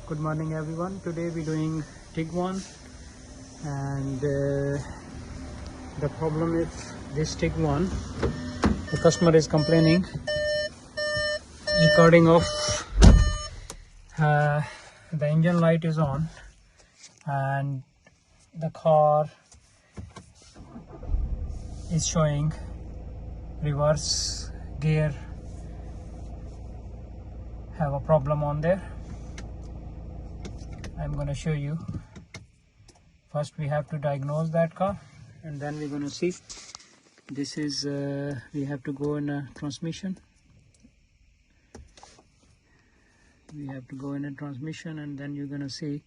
Good morning everyone. Today we're doing Tiguan, and the problem is this Tiguan, the customer is complaining recording of the engine light is on and the car is showing reverse gear have a problem on there. I'm going to show you. First we have to diagnose that car and then we're going to see. This is we have to go in a transmission. We have to go in a transmission and then you're going to see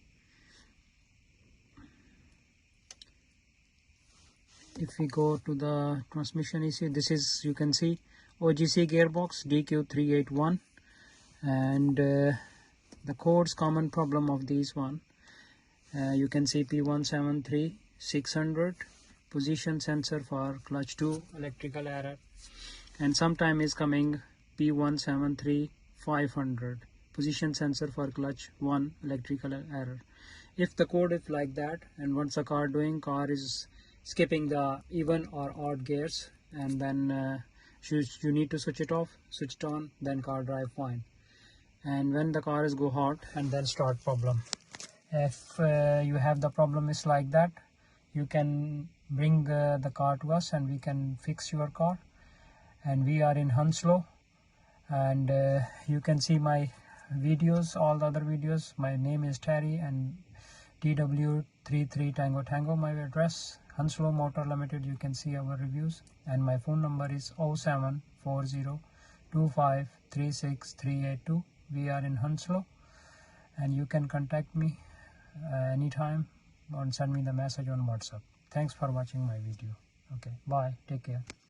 if we go to the transmission ECU. This is, you can see, OGC gearbox DQ381, and the codes common problem of these one, you can see P173600 position sensor for clutch 2 electrical error, and sometime is coming P17300 position sensor for clutch 1 electrical error. If the code is like that, and once the car is skipping the even or odd gears, and then you need to switch it off, switch it on, then car drive fine. And when the car is go hot and then start problem. If you have the problem is like that, you can bring the car to us and we can fix your car. And we are in Hounslow, and you can see my videos, all the other videos. My name is Terry, and TW3 Tango Tango my address. Hounslow Motors Ltd, you can see our reviews, and my phone number is 07402536382. We are in Hounslow, and you can contact me anytime or send me the message on WhatsApp. Thanks for watching my video. Okay, bye, take care.